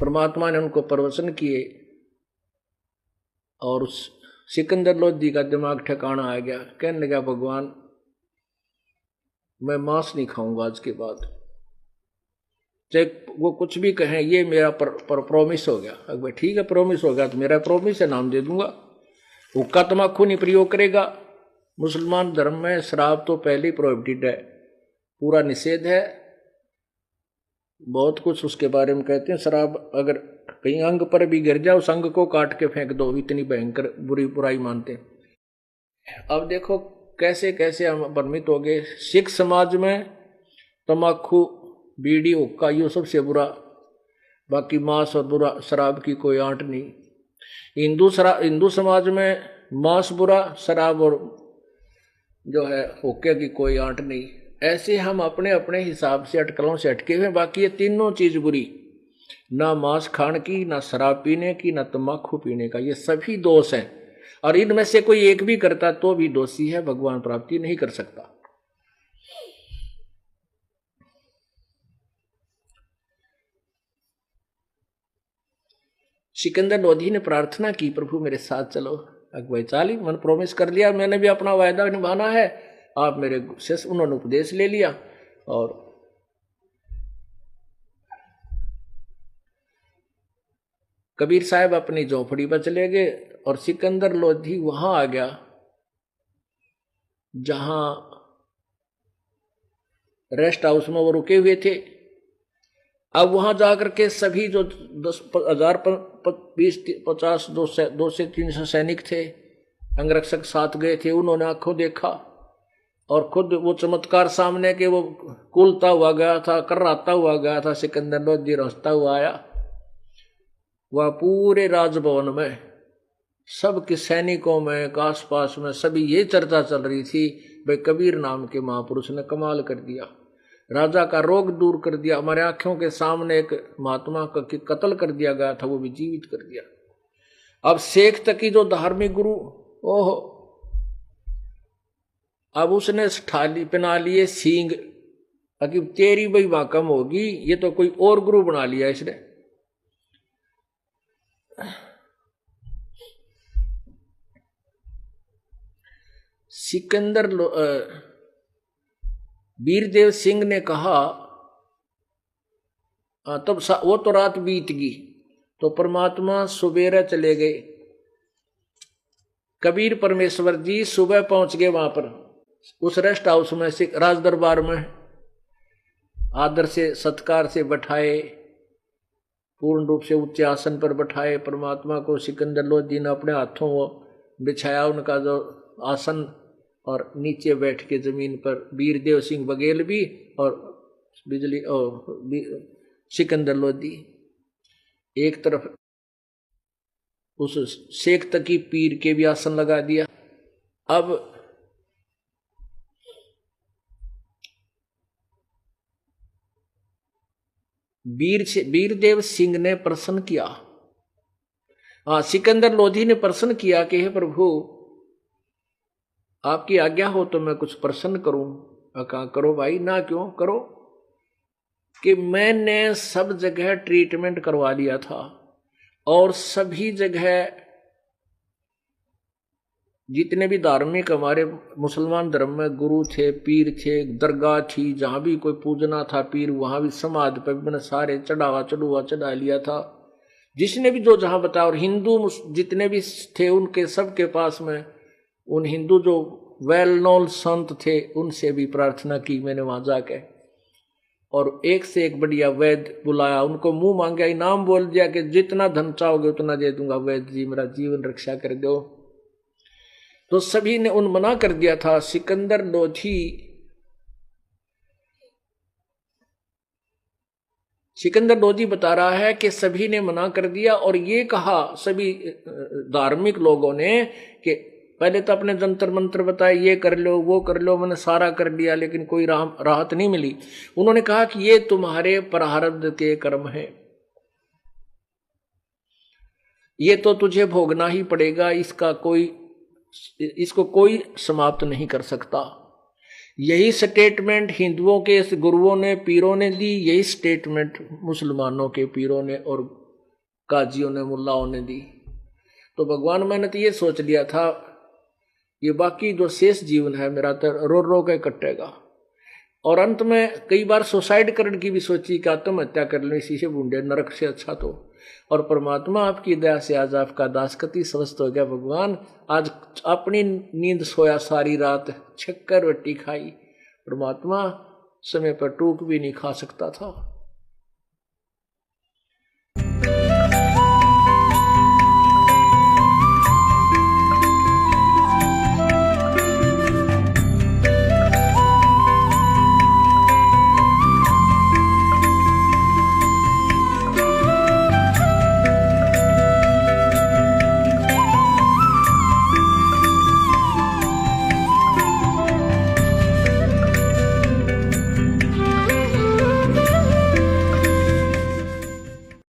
परमात्मा ने उनको प्रवचन किए और उस सिकंदर लोधी का दिमाग ठिकाना आ गया। कहने लगा भगवान मैं मांस नहीं खाऊंगा आज के बाद, चाहे वो कुछ भी कहें, ये मेरा प्रॉमिस हो गया। अगर ठीक है प्रॉमिस हो गया तो मेरा प्रॉमिस है, नाम दे दूंगा। हुक्का तम्बाकू नहीं प्रयोग करेगा। मुसलमान धर्म में शराब तो पहले ही प्रोहिबिटेड है, पूरा निषेध है। बहुत कुछ उसके बारे में कहते हैं। शराब अगर कहीं अंग पर भी गिर जाए उस अंग को काट के फेंक दो, इतनी भयंकर बुराई मानते हैं। अब देखो कैसे कैसे हम भ्रमित हो गए। सिख समाज में तम्बाकू बीड़ी हुक्का ये सबसे बुरा, बाकी मांस और बुरा, शराब की कोई आंट नहीं। हिंदू समाज में मांस बुरा, शराब और जो है हुक्के की कोई आंट नहीं। ऐसे हम अपने अपने हिसाब से अटकलों से अटके हुए। बाकी ये तीनों चीज बुरी, ना मांस खाने की, ना शराब पीने की, ना तम्बाकू पीने का, ये सभी दोष हैं। और इनमें से कोई एक भी करता तो भी दोषी है, भगवान प्राप्ति नहीं कर सकता। सिकंदर लोधी ने प्रार्थना की प्रभु मेरे साथ चलो। अकबर चाली मन प्रॉमिस कर लिया, मैंने भी अपना वायदा निभाना है, आप मेरे से। उन्होंने उपदेश ले लिया और कबीर साहब अपनी झोपड़ी पर चले गए और सिकंदर लोधी वहां आ गया जहां रेस्ट हाउस में वो रुके हुए थे। अब वहां जाकर के सभी जो 10,000 20 50 2 से 300 सैनिक थे, अंगरक्षक साथ गए थे, उन्होंने आंखों देखा और खुद वो चमत्कार सामने के वो कुलता हुआ गया था, कर्राता हुआ गया था। सिकंदर लोधी हंसता हुआ आया। वह पूरे राजभवन में सबके सैनिकों में आस पास में सभी ये चर्चा चल रही थी, भाई कबीर नाम के महापुरुष ने कमाल कर दिया, राजा का रोग दूर कर दिया। हमारे आंखों के सामने एक महात्मा का कत्ल कर दिया गया था, वो भी जीवित कर दिया। अब शेख तकी जो धार्मिक गुरु, ओहो, अब उसने ठाली पहना लिए सींग, कि तेरी भाई वहां कम होगी, ये तो कोई और गुरु बना लिया इसने। सिकंदर वीरदेव सिंह ने कहा, तब वो तो रात बीत गई, तो परमात्मा सुबेरे चले गए। कबीर परमेश्वर जी सुबह पहुंच गए वहां पर, उस रेस्ट हाउस में, राज दरबार में आदर से सत्कार से बैठाए, पूर्ण रूप से उच्च आसन पर बैठाए परमात्मा को। सिकंदर लोधी ने अपने हाथों वो बिछाया उनका जो आसन, और नीचे बैठ के जमीन पर वीरदेव सिंह बघेल भी और बिजली और सिकंदर लोधी एक तरफ। उस शेख तकी पीर के भी आसन लगा दिया। अब वीरदेव सिंह ने प्रश्न किया, सिकंदर लोधी ने प्रश्न किया कि हे प्रभु आपकी आज्ञा हो तो मैं कुछ प्रश्न करूं। कहा करो भाई, ना क्यों करो, कि मैंने सब जगह ट्रीटमेंट करवा लिया था और सभी जगह जितने भी धार्मिक हमारे मुसलमान धर्म में गुरु थे, पीर थे, दरगाह थी, जहां भी कोई पूजना था पीर, वहां भी समाधि पर मैंने सारे चढ़ा लिया था, जिसने भी जो जहां बताया। और हिंदू जितने भी थे उनके सबके पास में उन हिंदू जो वेल नोन संत थे उनसे भी प्रार्थना की मैंने वहां जाके, और एक से एक बढ़िया वैद्य बुलाया, उनको मुंह मांगा, इनाम बोल दिया कि जितना धन चाहोगे उतना दे दूंगा, वैद्य जी मेरा जीवन रक्षा कर दो। तो सभी ने उन मना कर दिया था। सिकंदर लोधी बता रहा है कि सभी ने मना कर दिया और ये कहा सभी धार्मिक लोगों ने कि पहले तो अपने जंतर मंत्र बताए, ये कर लो वो कर लो, मैंने सारा कर लिया लेकिन कोई राहत नहीं मिली। उन्होंने कहा कि ये तुम्हारे प्रारब्ध के कर्म है, ये तो तुझे भोगना ही पड़ेगा, इसको कोई समाप्त नहीं कर सकता। यही स्टेटमेंट हिंदुओं के गुरुओं ने, पीरों ने दी, यही स्टेटमेंट मुसलमानों के पीरों ने और काजियों ने, मुल्लाओं ने दी। तो भगवान मैंने तो ये सोच लिया था ये बाकी जो शेष जीवन है मेरा तो रो रो के कटेगा। और अंत में कई बार सुसाइड करने की भी सोची कि आत्महत्या कर लो, इसी से बूंदे नरक से अच्छा तो। और परमात्मा आपकी दया से आज आपका दासकती स्वस्थ हो गया। भगवान आज अपनी नींद सोया सारी रात, 6 रोटी खाई। परमात्मा समय पर टूक भी नहीं खा सकता था।